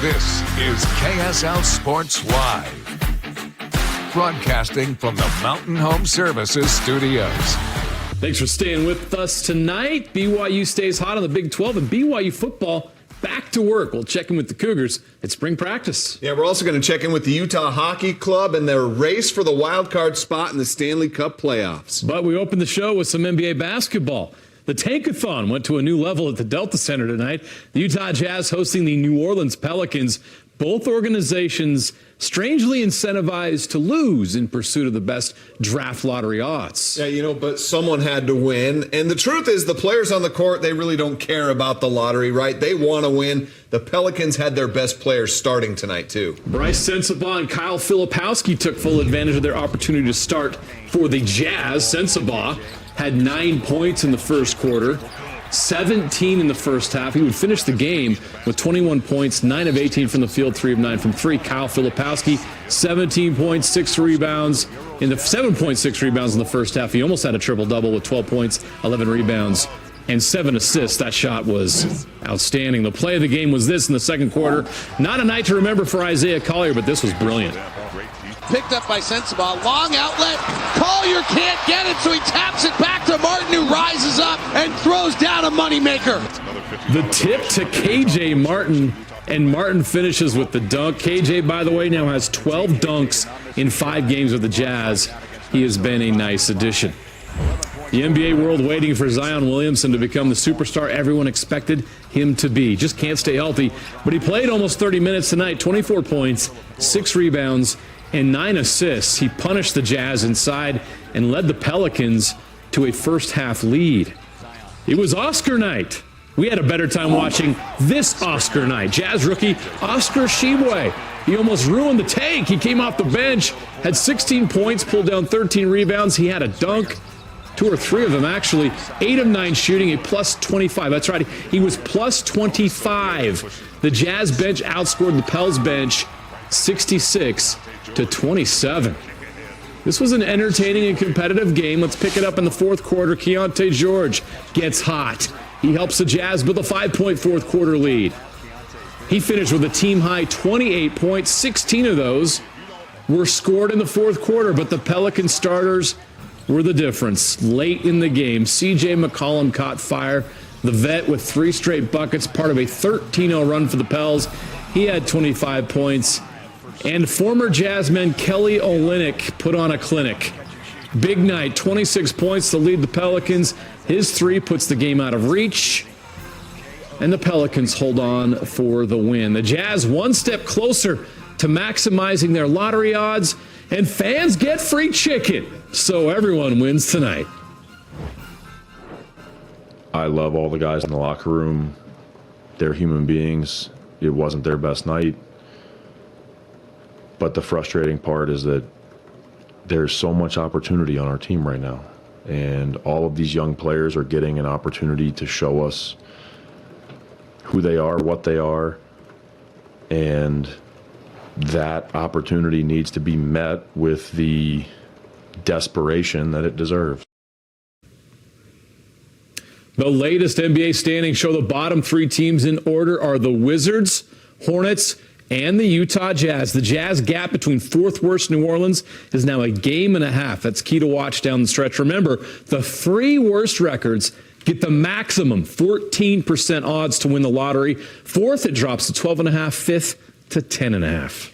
This is KSL Sports Live, broadcasting from the Mountain Home Services studios. Thanks for staying with us tonight. BYU stays hot on the Big 12, and BYU football back to work. We'll check in with the Cougars at spring practice. Yeah, we're also going to check in with the Utah Hockey Club and their race for the wild card spot in the Stanley Cup playoffs. But we opened the show with some NBA basketball. The Tankathon went to a new level at the Delta Center tonight. The Utah Jazz hosting the New Orleans Pelicans. Both organizations strangely incentivized to lose in pursuit of the best draft lottery odds. Yeah, but someone had to win. And the truth is, the players on the court, they really don't care about the lottery, right? They want to win. The Pelicans had their best players starting tonight, too. Bryce Sensabaugh and Kyle Filipowski took full advantage of their opportunity to start for the Jazz. Sensabaugh had 9 points in the first quarter, 17 in the first half. He would finish the game with 21 points, 9 of 18 from the field, 3 of 9 from 3. Kyle Filipowski, 17 points, 6 rebounds. In the 7.6 rebounds in the first half, he almost had a triple-double with 12 points, 11 rebounds, and 7 assists. That shot was outstanding. The play of the game was this in the second quarter. Not a night to remember for Isaiah Collier, but this was brilliant. Picked up by Sensabaugh, long outlet, Collier can't get it, so he taps it back to Martin, who rises up and throws down a moneymaker. The tip to KJ Martin, and Martin finishes with the dunk. KJ, by the way, now has 12 dunks in 5 games with the Jazz. He has been a nice addition. The NBA world waiting for Zion Williamson to become the superstar everyone expected him to be. Just can't stay healthy, but he played almost 30 minutes tonight, 24 points, 6 rebounds, and 9 assists. He punished the Jazz inside and led the Pelicans to a first-half lead. It was Oscar night. We had a better time watching this Oscar night. Jazz rookie Oscar Tshiebwe. He almost ruined the tank. He came off the bench, had 16 points, pulled down 13 rebounds. He had a dunk, 2 or 3 of them actually. 8 of 9 shooting, a plus 25. That's right, he was plus 25. The Jazz bench outscored the Pels bench 66-27. This was an entertaining and competitive game. Let's pick it up in the fourth quarter. Keontae George gets hot. He helps the Jazz build a 5-point fourth quarter lead. He finished with a team-high 28 points. 16 of those were scored in the fourth quarter, but the Pelican starters were the difference. Late in the game, C.J. McCollum caught fire. The vet with 3 straight buckets, part of a 13-0 run for the Pels. He had 25 points. And former Jazzman Kelly Olynyk put on a clinic. Big night, 26 points to lead the Pelicans. His 3 puts the game out of reach. And the Pelicans hold on for the win. The Jazz one step closer to maximizing their lottery odds. And fans get free chicken. So everyone wins tonight. I love all the guys in the locker room. They're human beings. It wasn't their best night. But the frustrating part is that there's so much opportunity on our team right now. And all of these young players are getting an opportunity to show us who they are, what they are. And that opportunity needs to be met with the desperation that it deserves. The latest NBA standings show the bottom 3 teams in order are the Wizards, Hornets, and the Utah Jazz. The Jazz gap between 4th worst New Orleans is now a game and a half. That's key to watch down the stretch. Remember, the 3 worst records get the maximum 14% odds to win the lottery. 4th, it drops to 12.5. 5th to 10.5.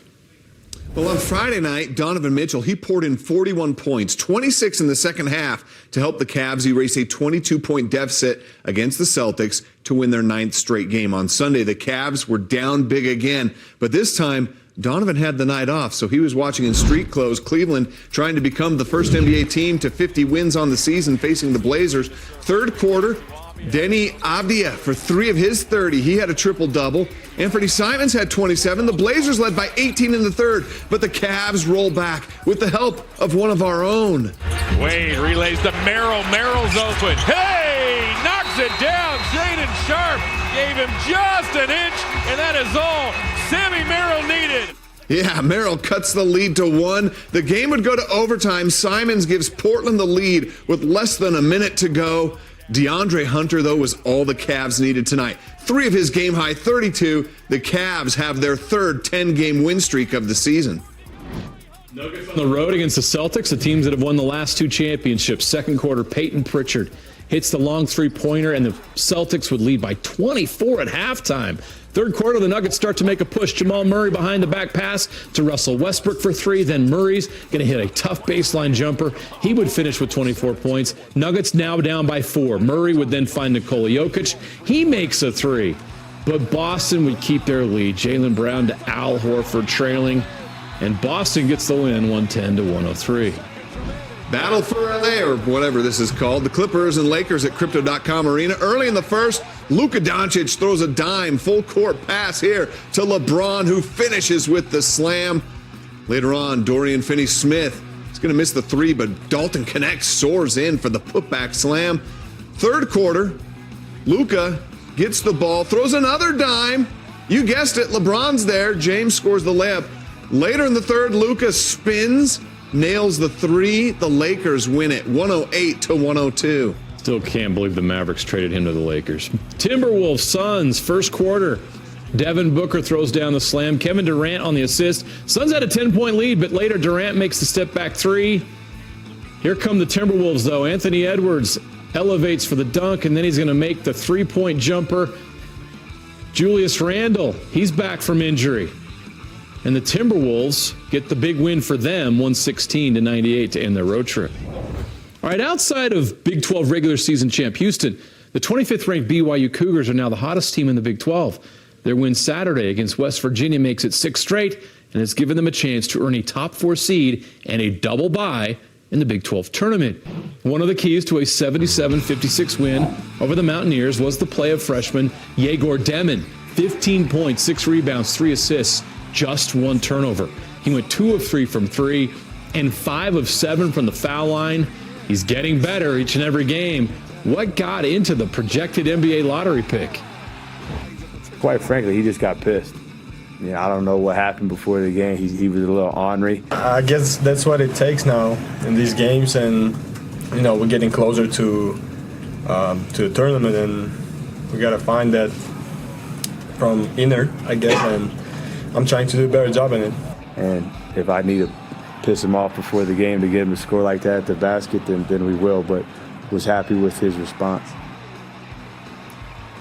Well, on Friday night, Donovan Mitchell, he poured in 41 points, 26 in the second half to help the Cavs erase a 22-point deficit against the Celtics to win their 9th straight game. On Sunday, the Cavs were down big again, but this time, Donovan had the night off, so he was watching in street clothes Cleveland trying to become the first NBA team to 50 wins on the season facing the Blazers. Third quarter, Denny Avdia for 3 of his 30. He had a triple-double. Anthony Simons had 27. The Blazers led by 18 in the third, but the Cavs roll back with the help of one of our own. Wade relays to Merrill. Merrill's open. Hey! Knocks it down. Shaedon Sharpe gave him just an inch, and that is all Sammy Merrill needed. Yeah, Merrill cuts the lead to 1. The game would go to overtime. Simons gives Portland the lead with less than a minute to go. DeAndre Hunter, though, was all the Cavs needed tonight. 3 of his game-high 32. The Cavs have their third 10-game win streak of the season. Nuggets on the road against the Celtics, the teams that have won the last 2 championships. Second quarter, Peyton Pritchard hits the long three-pointer, and the Celtics would lead by 24 at halftime. Third quarter, the Nuggets start to make a push. Jamal Murray behind the back pass to Russell Westbrook for 3. Then Murray's going to hit a tough baseline jumper. He would finish with 24 points. Nuggets now down by 4. Murray would then find Nikola Jokic. He makes a 3. But Boston would keep their lead. Jaylen Brown to Al Horford trailing. And Boston gets the win, 110-103. Battle for LA, or whatever this is called. The Clippers and Lakers at Crypto.com Arena. Early in the first, Luka Doncic throws a dime, full court pass here to LeBron, who finishes with the slam. Later on, Dorian Finney-Smith is going to miss the 3, but Dalton Knecht soars in for the putback slam. Third quarter, Luka gets the ball, throws another dime. You guessed it, LeBron's there. James scores the layup. Later in the third, Luka spins, nails the 3. The Lakers win it 108-102. Still can't believe the Mavericks traded him to the Lakers. Timberwolves, Suns, first quarter. Devin Booker throws down the slam. Kevin Durant on the assist. Suns had a 10-point lead, but later Durant makes the step-back 3. Here come the Timberwolves, though. Anthony Edwards elevates for the dunk, and then he's going to make the 3-point jumper. Julius Randle, he's back from injury. And the Timberwolves get the big win for them, 116-98 to end their road trip. All right, outside of Big 12 regular season champ Houston, the 25th ranked BYU Cougars are now the hottest team in the Big 12. Their win Saturday against West Virginia makes it 6 straight, and has given them a chance to earn a top 4 seed and a double bye in the Big 12 tournament. One of the keys to a 77-56 win over the Mountaineers was the play of freshman Yegor Demin. 15 points, 6 rebounds, 3 assists, just 1 turnover. He went 2 of 3 from 3 and 5 of 7 from the foul line. He's getting better each and every game. What got into the projected NBA lottery pick? Quite frankly, he just got pissed. I don't know what happened before the game. He was a little ornery. I guess that's what it takes now in these games, and we're getting closer to the tournament, and we gotta find that from inner, I guess, and I'm trying to do a better job in it. And if I need to piss him off before the game to get him to score like that at the basket, then we will. But was happy with his response.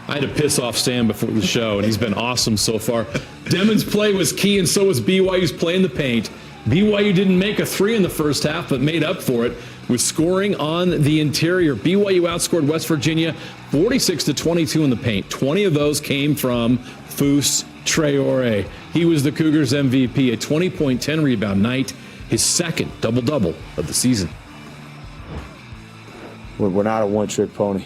I had to piss off Sam before the show, and he's been awesome so far. Demon's play was key, and so was BYU's play in the paint. BYU didn't make a 3 in the first half, but made up for it with scoring on the interior. BYU outscored West Virginia 46-22 in the paint. 20 of those came from Fus Traore. He was the Cougars' MVP, a 20-point, 10-rebound night, his second double-double of the season. We're not a one-trick pony,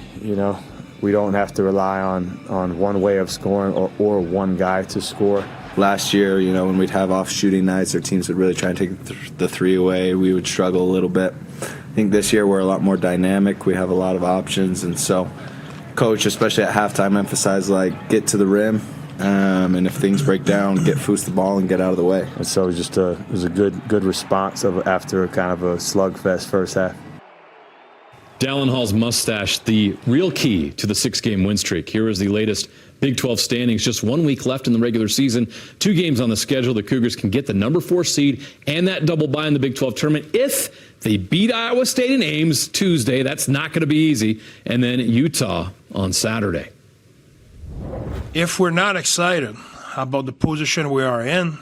We don't have to rely on one way of scoring or one guy to score. Last year, when we'd have off shooting nights, our teams would really try and take the 3 away. We would struggle a little bit. I think this year we're a lot more dynamic. We have a lot of options, and so coach, especially at halftime, emphasized get to the rim. And if things break down, get Foose the ball and get out of the way. And so it was a good response after kind of a slugfest first half. Dallin Hall's mustache, the real key to the 6-game win streak. Here is the latest Big 12 standings. Just 1 week left in the regular season. 2 games on the schedule. The Cougars can get the number 4 seed and that double bye in the Big 12 tournament if they beat Iowa State and Ames Tuesday. That's not going to be easy. And then Utah on Saturday. If we're not excited about the position we are in,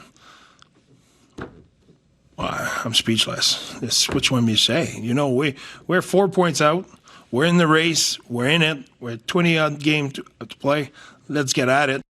well, I'm speechless. That's what you want me to say. We're 4 points out. We're in the race. We're in it. We're 20-odd game to play. Let's get at it.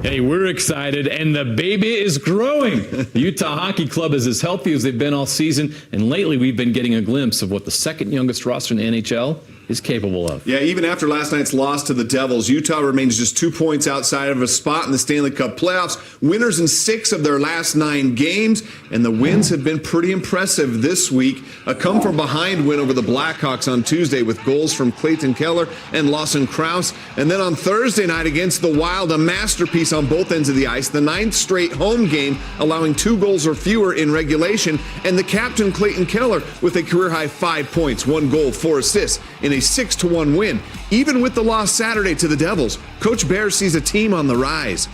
Hey, we're excited, and the baby is growing. The Utah Hockey Club is as healthy as they've been all season, and lately we've been getting a glimpse of what the second youngest roster in the NHL is capable of. Yeah, even after last night's loss to the Devils, Utah remains just 2 points outside of a spot in the Stanley Cup playoffs. Winners in 6 of their last 9 games, and the wins have been pretty impressive this week. A come-from-behind win over the Blackhawks on Tuesday with goals from Clayton Keller and Lawson Krause. And then on Thursday night against the Wild, a masterpiece on both ends of the ice. The 9th straight home game, allowing 2 goals or fewer in regulation. And the captain, Clayton Keller, with a career-high 5 points, 1 goal, 4 assists in a 6-1 win. Even with the loss Saturday to the Devils, Coach Bear sees a team on the rise.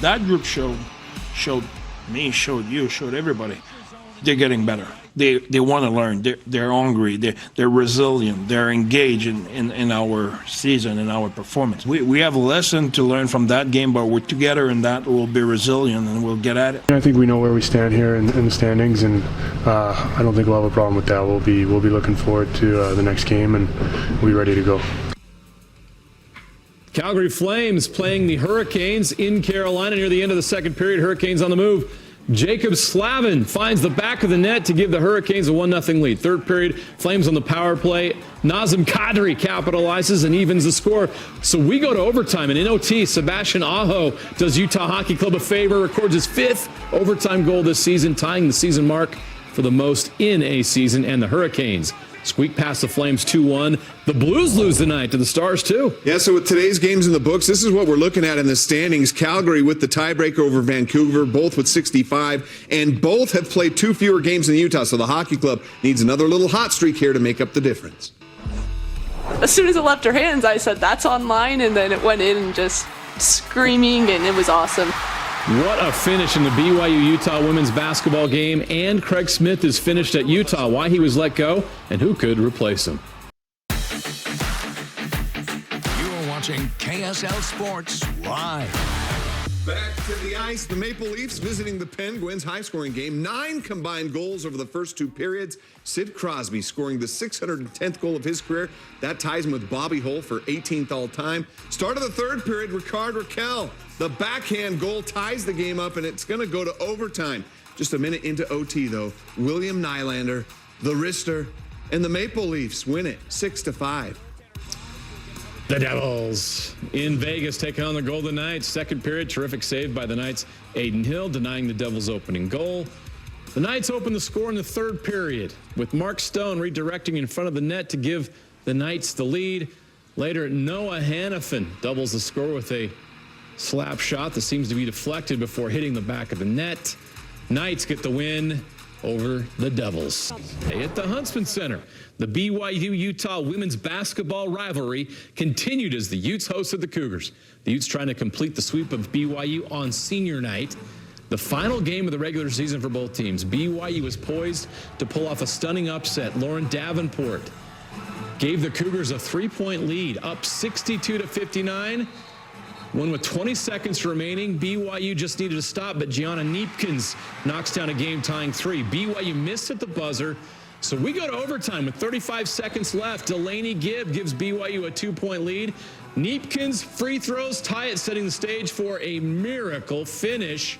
That group showed me, showed you, showed everybody. They're getting better. They want to learn. They're hungry. They're resilient. They're engaged in our season, in our performance. We have a lesson to learn from that game, but we're together and that will be resilient and we'll get at it. I think we know where we stand here in the standings, and I don't think we'll have a problem with that. We'll be looking forward to the next game, and we'll be ready to go. Calgary Flames playing the Hurricanes in Carolina near the end of the second period. Hurricanes on the move. Jacob Slavin finds the back of the net to give the Hurricanes a 1-0 lead. Third period, Flames on the power play. Nazem Kadri capitalizes and evens the score. So we go to overtime, and in OT, Sebastian Aho does Utah Hockey Club a favor, records his 5th overtime goal this season, tying the season mark for the most in a season, and the Hurricanes squeak past the Flames 2-1. The Blues lose tonight to the Stars, too. Yeah, so with today's games in the books, this is what we're looking at in the standings. Calgary with the tiebreaker over Vancouver, both with 65, and both have played 2 fewer games than Utah, so the Hockey Club needs another little hot streak here to make up the difference. As soon as it left her hands, I said, that's online, and then it went in and just screaming, and it was awesome. What a finish in the BYU-Utah women's basketball game, and Craig Smith is finished at Utah. Why he was let go, and who could replace him. You're watching KSL Sports Live. Back to the ice, the Maple Leafs visiting the Penguins. High-scoring game. 9 combined goals over the first 2 periods. Sid Crosby scoring the 610th goal of his career. That ties him with Bobby Hull for 18th all-time. Start of the third period, Ricard Raquel. The backhand goal ties the game up, and it's going to go to overtime. Just a minute into OT, though. William Nylander, the wrister, and the Maple Leafs win it 6-5. The Devils in Vegas taking on the Golden Knights. Second period, terrific save by the Knights. Aiden Hill denying the Devils' opening goal. The Knights open the score in the third period with Mark Stone redirecting in front of the net to give the Knights the lead. Later, Noah Hannafin doubles the score with a slap shot that seems to be deflected before hitting the back of the net. Knights get the win over the Devils. At the Huntsman Center, the BYU-Utah women's basketball rivalry continued as the Utes hosted the Cougars. The Utes trying to complete the sweep of BYU on senior night. The final game of the regular season for both teams. BYU was poised to pull off a stunning upset. Lauren Davenport gave the Cougars a 3-point lead, up 62-59. One with 20 seconds remaining. BYU just needed to stop, but Gianna Neepkins knocks down a game-tying 3. BYU missed at the buzzer, so we go to overtime with 35 seconds left. Delaney Gibb gives BYU a 2-point lead. Neepkins free throws tie it, setting the stage for a miracle finish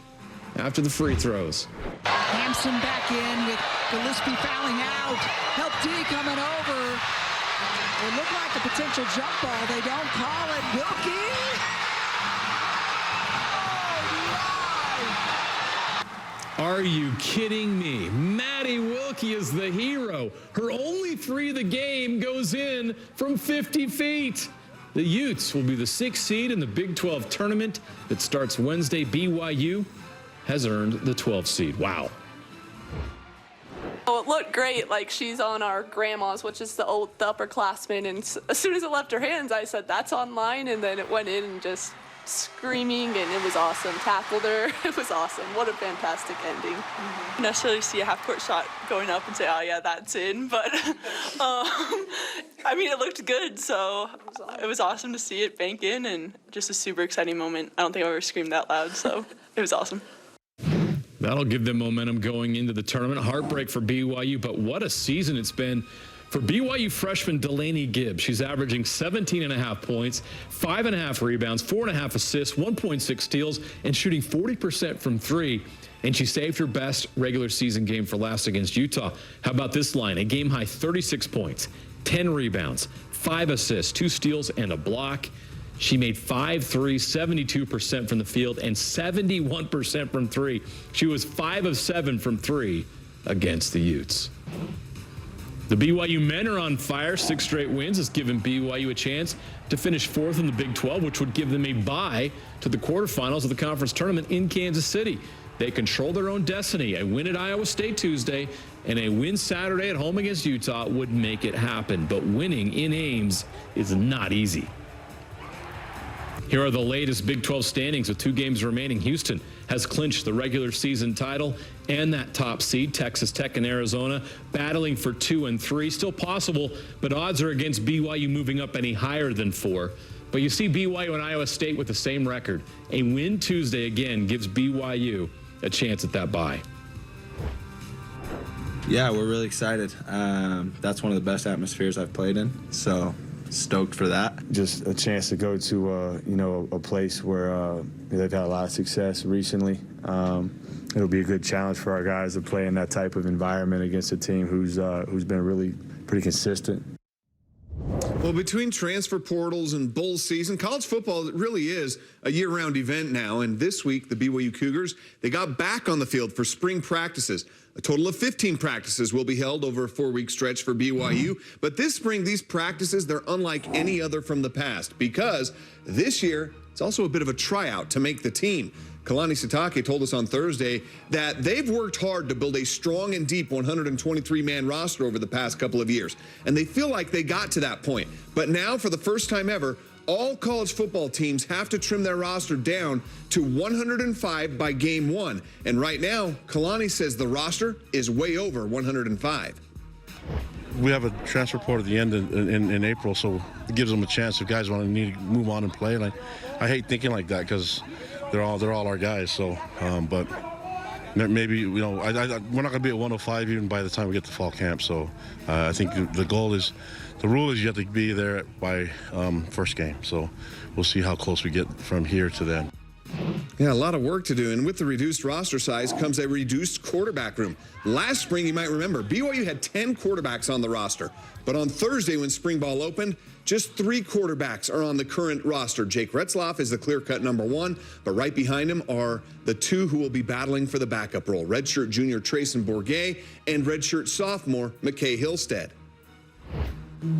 after the free throws. Hampson back in with Gillespie fouling out. Help D coming over. It looked like a potential jump ball. They don't call it. Wilkie. Are you kidding me? Maddie Wilkie is the hero. Her only 3 of the game goes in from 50 feet. The Utes will be the 6th seed in the Big 12 tournament that starts Wednesday. BYU has earned the 12th seed. Wow. Oh, it looked great. Like, she's on our grandma's, which is the upperclassmen. And as soon as it left her hands, I said, that's online. And then it went in and just screaming, and it was awesome. Tackled her. It was awesome. What a fantastic ending. You necessarily see a half-court shot going up and say, oh, yeah, that's in. But, I mean, it looked good, so it was awesome to see it bank in, and just a super exciting moment. I don't think I've ever screamed that loud, so it was awesome. That'll give them momentum going into the tournament. Heartbreak for BYU, but what a season it's been for BYU freshman Delaney Gibb. She's averaging 17.5 points, 5.5 rebounds, 4.5 assists, 1.6 steals, and shooting 40% from 3. And she saved her best regular season game for last against Utah. How about this line? A game-high 36 points, 10 rebounds, 5 assists, 2 steals, and a block. She made 5 threes, 72% from the field, and 71% from 3. She was 5 of 7 from 3 against the Utes. The BYU men are on fire. 6 straight wins has given BYU a chance to finish 4th in the Big 12, which would give them a bye to the quarterfinals of the conference tournament in Kansas City. They control their own destiny. A win at Iowa State Tuesday and a win Saturday at home against Utah would make it happen. But winning in Ames is not easy. Here are the latest Big 12 standings with 2 games remaining. Houston has clinched the regular season title and that top seed. Texas Tech and Arizona battling for 2 and 3. Still possible, but odds are against BYU moving up any higher than 4. But you see BYU and Iowa State with the same record. A win Tuesday again gives BYU a chance at that bye. Yeah, we're really excited. That's one of the best atmospheres I've played in, so stoked for that. Just a chance to go to a place where they've had a lot of success recently. It'll be a good challenge for our guys to play in that type of environment against a team who's been really pretty consistent. Well, between transfer portals and bowl season, college football really is a year-round event now. And this week, the BYU Cougars, they got back on the field for spring practices. A total of 15 practices will be held over a 4-week stretch for BYU. But this spring, these practices, they're unlike any other from the past because this year, it's also a bit of a tryout to make the team. Kalani Sitake told us on Thursday that they've worked hard to build a strong and deep 123-man roster over the past couple of years, and they feel like they got to that point. But now, for the first time ever, all college football teams have to trim their roster down to 105 by game 1. And right now, Kalani says the roster is way over 105. We have a transfer report at the end in April, so it gives them a chance if guys want to need to move on and play. And I hate thinking like that because they're all our guys. So, but maybe we're not going to be at 105 even by the time we get to fall camp. So, I think the rule is you have to be there by first game. So, we'll see how close we get from here to then. Yeah, a lot of work to do, and with the reduced roster size comes a reduced quarterback room. Last spring, you might remember, BYU had 10 quarterbacks on the roster. But on Thursday, when spring ball opened, just 3 quarterbacks are on the current roster. Jake Retzlaff is the clear-cut number 1, but right behind him are the 2 who will be battling for the backup role, redshirt junior Trayson Bourget and redshirt sophomore McKay Hillstead.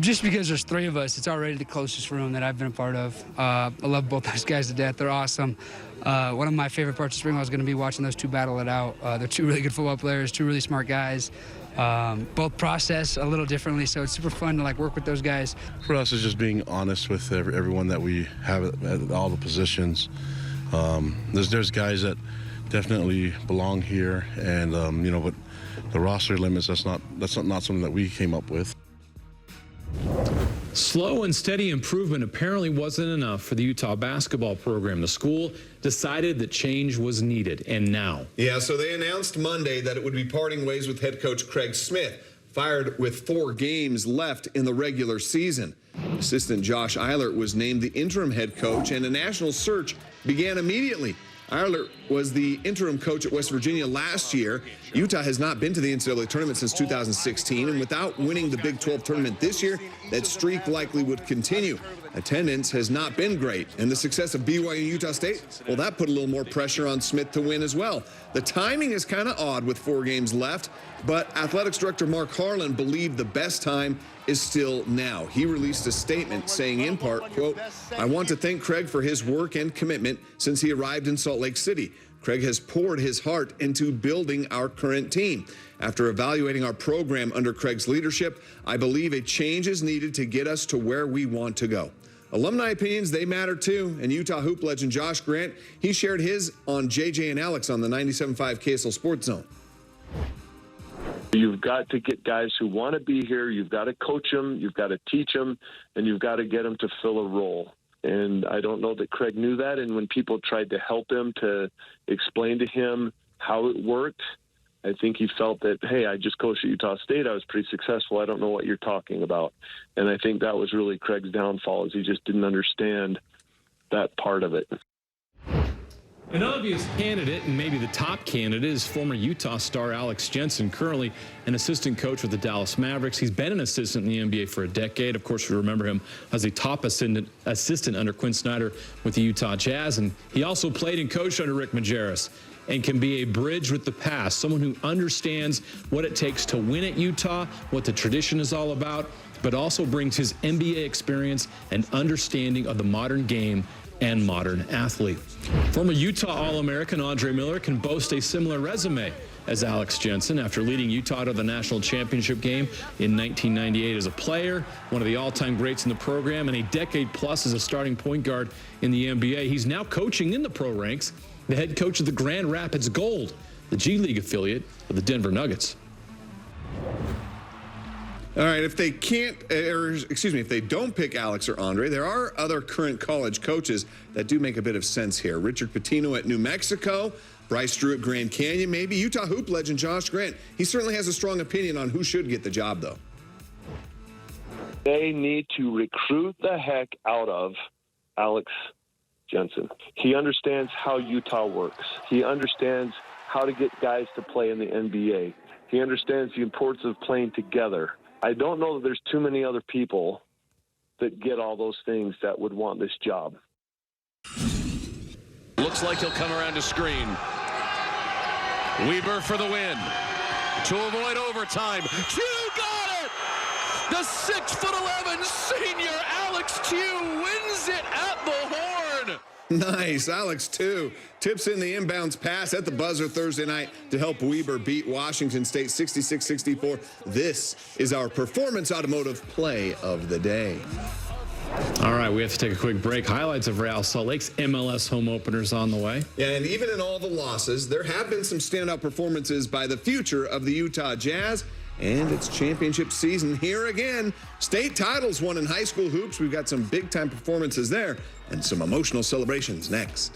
Just because there's 3 of us, it's already the closest room that I've been a part of. I love both those guys to death. They're awesome. One of my favorite parts of spring ball is going to be watching those 2 battle it out. They're 2 really good football players, 2 really smart guys. Both process a little differently, so it's super fun to work with those guys. For us, it's just being honest with everyone that we have at all the positions. There's guys that definitely belong here, and but the roster limits, that's not something that we came up with. Slow and steady improvement apparently wasn't enough for the Utah basketball program. The school decided that change was needed, and now. Yeah, so they announced Monday that it would be parting ways with head coach Craig Smith, fired with 4 games left in the regular season. Assistant Josh Eilert was named the interim head coach, and a national search began immediately. Eilert was the interim coach at West Virginia last year. Utah has not been to the NCAA tournament since 2016, and without winning the Big 12 tournament this year, that streak likely would continue. Attendance has not been great, and the success of BYU and Utah State, well, that put a little more pressure on Smith to win as well. The timing is kind of odd with 4 games left, but athletics director Mark Harlan believed the best time is still now. He released a statement saying in part, quote, "I want to thank Craig for his work and commitment since he arrived in Salt Lake City. Craig has poured his heart into building our current team. After evaluating our program under Craig's leadership, I believe a change is needed to get us to where we want to go." Alumni opinions, they matter too. And Utah hoop legend Josh Grant, he shared his on JJ and Alex on the 97.5 KSL Sports Zone. You've got to get guys who want to be here. You've got to coach them. You've got to teach them, and you've got to get them to fill a role. And I don't know that Craig knew that. And when people tried to help him to explain to him how it worked, I think he felt that, hey, I just coached at Utah State. I was pretty successful. I don't know what you're talking about. And I think that was really Craig's downfall, is he just didn't understand that part of it. An obvious candidate, and maybe the top candidate, is former Utah star Alex Jensen, currently an assistant coach with the Dallas Mavericks. He's been an assistant in the NBA for a decade. Of course, we remember him as a top assistant under Quinn Snyder with the Utah Jazz, and he also played and coached under Rick Majerus and can be a bridge with the past, someone who understands what it takes to win at Utah, what the tradition is all about, but also brings his NBA experience and understanding of the modern game and modern athlete. Former Utah All-American Andre Miller can boast a similar resume. as Alex Jensen after leading Utah to the national championship game in 1998 as a player, one of the all-time greats in the program, and a decade plus as a starting point guard in the NBA. He's now coaching in the pro ranks, the head coach of the Grand Rapids Gold, the G League affiliate of the Denver Nuggets. All right, if they if they don't pick Alex or Andre, there are other current college coaches that do make a bit of sense here. Richard Pitino at New Mexico, Bryce Drew at Grand Canyon, maybe Utah hoop legend Josh Grant. He certainly has a strong opinion on who should get the job, though. They need to recruit the heck out of Alex Jensen. He understands how Utah works. He understands how to get guys to play in the NBA. He understands the importance of playing together. I don't know that there's too many other people that get all those things that would want this job. Looks like he'll come around to screen. Weber for the win. To avoid overtime. Chew got it! The 6'11" senior Alex Chew wins it at the horn. Nice. Alex, too, tips in the inbounds pass at the buzzer Thursday night to help Weber beat Washington State 66-64. This is our Performance Automotive Play of the Day. All right, we have to take a quick break. Highlights of Real Salt Lake's MLS home openers on the way. Yeah, and even in all the losses, there have been some standout performances by the future of the Utah Jazz. And it's championship season here again. State titles won in high school hoops. We've got some big-time performances there and some emotional celebrations next.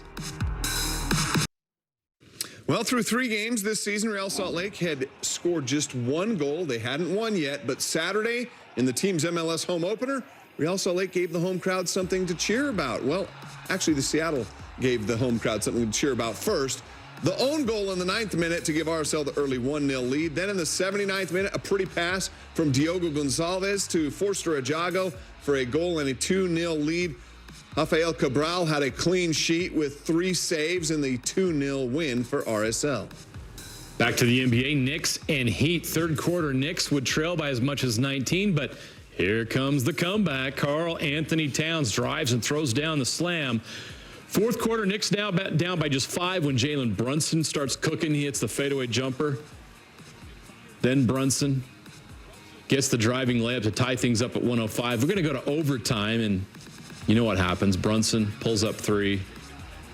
Well, through 3 games this season, Real Salt Lake had scored just 1 goal. They hadn't won yet, but Saturday in the team's MLS home opener, Real Salt Lake gave the home crowd something to cheer about. Well, actually, the Seattle gave the home crowd something to cheer about first. The own goal in the 9th minute to give RSL the early 1-0 lead. Then in the 79th minute, a pretty pass from Diogo Gonçalves to Forster Ajago for a goal and a 2-0 lead. Rafael Cabral had a clean sheet with 3 saves in the 2-0 win for RSL. Back to the NBA, Knicks and Heat. Third quarter, Knicks would trail by as much as 19, but here comes the comeback. Karl Anthony Towns drives and throws down the slam. Fourth quarter, Knicks now down by just 5 when Jalen Brunson starts cooking. He hits the fadeaway jumper. Then Brunson gets the driving layup to tie things up at 105. We're going to go to overtime, and you know what happens. Brunson pulls up 3.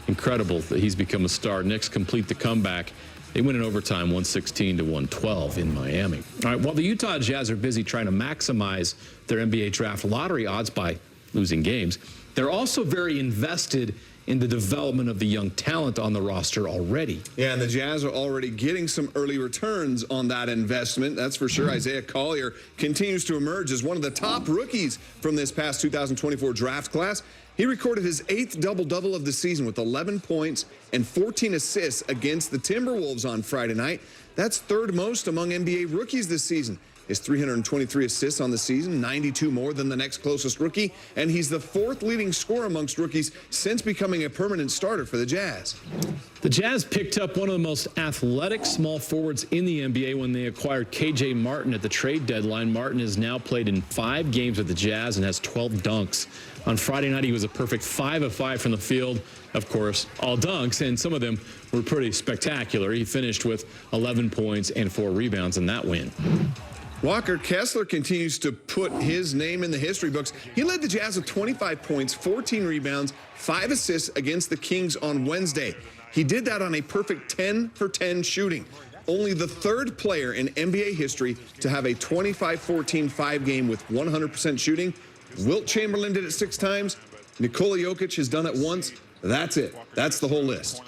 Incredible that he's become a star. Knicks complete the comeback. They win in overtime 116-112 in Miami. All right, while the Utah Jazz are busy trying to maximize their NBA draft lottery odds by losing games, they're also very invested in the development of the young talent on the roster already. Yeah, and the Jazz are already getting some early returns on that investment. That's for sure. Isaiah Collier continues to emerge as one of the top rookies from this past 2024 draft class. He recorded his 8th double-double of the season with 11 points and 14 assists against the Timberwolves on Friday night. That's 3rd most among NBA rookies this season. His 323 assists on the season, 92 more than the next closest rookie, and he's the 4th leading scorer amongst rookies since becoming a permanent starter for the Jazz. The Jazz picked up one of the most athletic small forwards in the NBA when they acquired KJ Martin at the trade deadline. Martin has now played in 5 games with the Jazz and has 12 dunks. On Friday night, he was a perfect 5 of 5 from the field. Of course, all dunks, and some of them were pretty spectacular. He finished with 11 points and 4 rebounds in that win. Walker Kessler continues to put his name in the history books. He led the Jazz with 25 points, 14 rebounds, 5 assists against the Kings on Wednesday. He did that on a perfect 10 for 10 shooting. Only the 3rd player in NBA history to have a 25-14-5 game with 100% shooting. Wilt Chamberlain did it 6 times. Nikola Jokic has done it once. That's it. That's the whole list.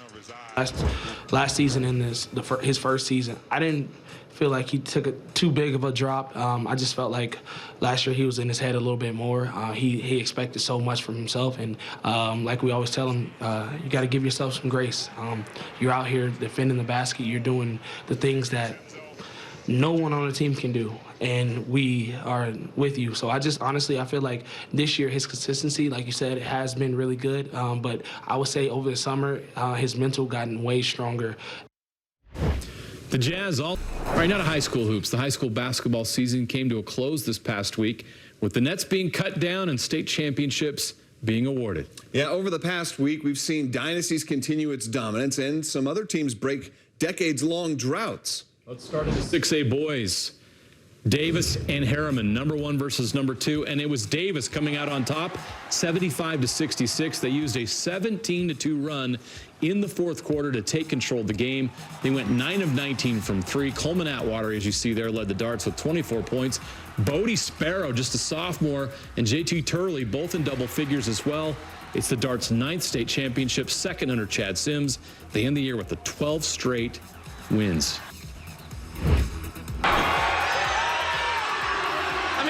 Last season in his first season, I didn't feel like he took too big of a drop. I just felt like last year he was in his head a little bit more. He expected so much from himself, and like we always tell him, you got to give yourself some grace. You're out here defending the basket. You're doing the things that no one on the team can do, and we are with you. So I feel like this year his consistency, like you said, has been really good. But I would say over the summer, his mental gotten way stronger. The Jazz right now to high school hoops. The high school basketball season came to a close this past week with the nets being cut down and state championships being awarded. Yeah, over the past week, we've seen Dynasties continue its dominance and some other teams break decades-long droughts. Let's start with the 6A boys. Davis and Harriman, number 1 versus number 2, and it was Davis coming out on top, 75-66. They used a 17-2 run in the fourth quarter to take control of the game. They went 9 of 19 from 3. Coleman Atwater, as you see there, led the darts with 24 points. Bodie Sparrow, just a sophomore, and JT Turley, both in double figures as well. It's the darts' 9th state championship, second under Chad Sims. They end the year with the 12 straight wins.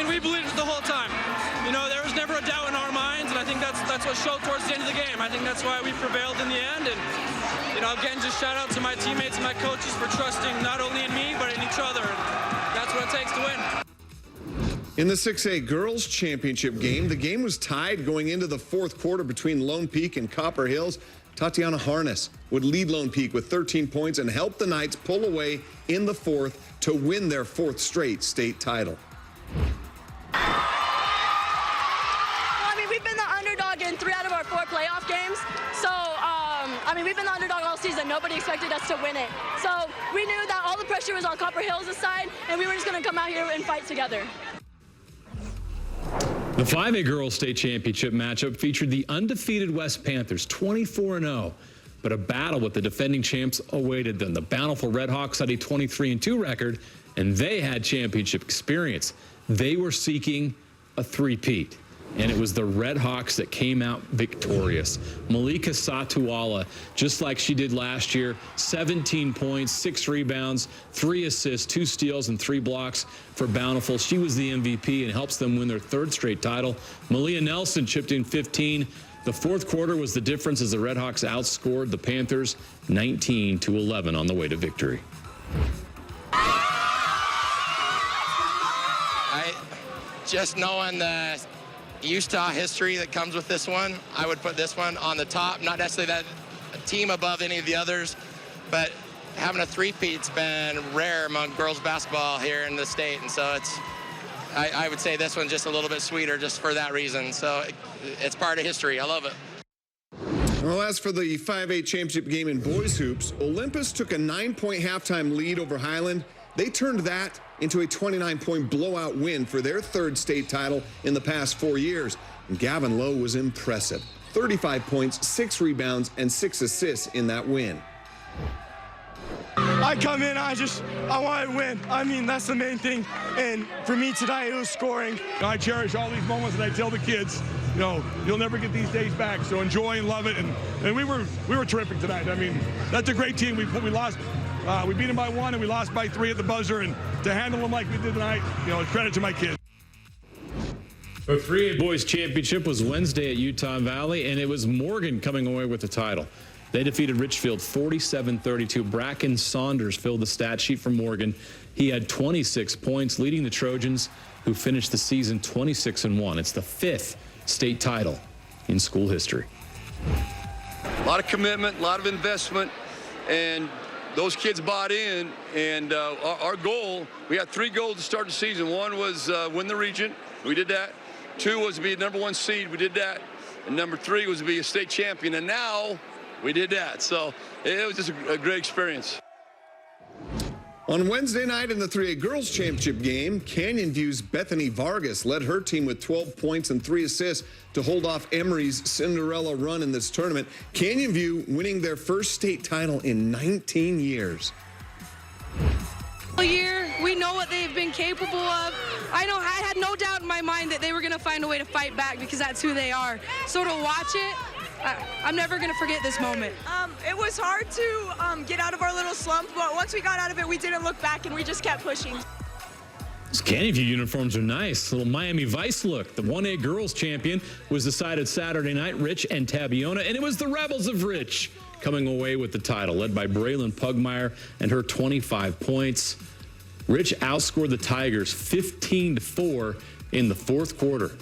We believed it the whole time. You know, there was never a doubt in our minds, and I think that's what showed towards the end of the game. I think that's why we prevailed in the end. And, you know, again, just shout out to my teammates and my coaches for trusting not only in me, but in each other. And that's what it takes to win. In the 6A girls championship game, the game was tied going into the fourth quarter between Lone Peak and Copper Hills. Tatiana Harness would lead Lone Peak with 13 points and help the Knights pull away in the fourth to win their 4th straight state title. We've been the underdog in 3 out of our 4 playoff games. So, we've been the underdog all season. Nobody expected us to win it. So we knew that all the pressure was on Copper Hills' side, and we were just going to come out here and fight together. The 5A girls state championship matchup featured the undefeated West Panthers, 24-0. But a battle with the defending champs awaited them. The bountiful Redhawks had a 23-2 record, and they had championship experience. They were seeking a three-peat, and it was the Redhawks that came out victorious. Malika Satuala, just like she did last year, 17 points, 6 rebounds, 3 assists, 2 steals, and 3 blocks for Bountiful. She was the MVP and helps them win their 3rd straight title. Malia Nelson chipped in 15. The fourth quarter was the difference as the Redhawks outscored the Panthers 19-11 on the way to victory. Just knowing the Utah history that comes with this one, I would put this one on the top. Not necessarily that a team above any of the others, but having a three-peat's been rare among girls basketball here in the state, and so I would say this one's just a little bit sweeter just for that reason. So it's part of history. I love it. Well, as for the 5A championship game in boys hoops, Olympus took a 9-point halftime lead over Highland. They turned that into a 29-point blowout win for their 3rd state title in the past 4 years. And Gavin Lowe was impressive. 35 points, 6 rebounds, and 6 assists in that win. I come in, I want to win. I mean, that's the main thing. And for me tonight, it was scoring. I cherish all these moments, and I tell the kids, you know, you'll never get these days back. So enjoy and love it. And we were terrific tonight. I mean, that's a great team. We lost. We beat them by 1, and we lost by 3 at the buzzer. And to handle them like we did tonight, you know, credit to my kids. The 3A boys championship was Wednesday at Utah Valley, and it was Morgan coming away with the title. They defeated Richfield 47-32. Bracken Saunders filled the stat sheet for Morgan. He had 26 points, leading the Trojans, who finished the season 26-1. It's the 5th state title in school history. A lot of commitment, a lot of investment, and those kids bought in. And our goal, we had 3 goals to start the season. 1 was win the region. We did that. 2 was to be a #1 seed. We did that. And number 3 was to be a state champion. And now we did that. So it was just a great experience. On Wednesday night in the 3A girls championship game, Canyon View's Bethany Vargas led her team with 12 points and 3 assists to hold off Emory's Cinderella run in this tournament. Canyon View winning their 1st state title in 19 years. All year, we know what they've been capable of. I had no doubt in my mind that they were going to find a way to fight back because that's who they are. So to watch it, I'm never going to forget this moment. It was hard to get out of our little slump, but once we got out of it, we didn't look back and we just kept pushing. These Canyon View uniforms are nice. Little Miami Vice look. The 1A girls champion was decided Saturday night, Rich and Tabiona, and it was the Rebels of Rich coming away with the title, led by Braylon Pugmire and her 25 points. Rich outscored the Tigers 15-4 in the fourth quarter.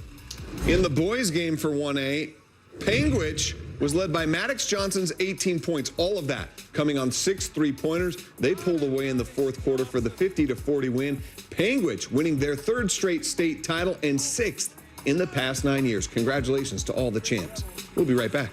In the boys game for 1A, Panguitch was led by Maddox Johnson's 18 points. All of that coming on 6 3-pointers. They pulled away in the fourth quarter for the 50-40 win. Panguitch winning their 3rd straight state title and 6th in the past 9 years. Congratulations to all the champs. We'll be right back.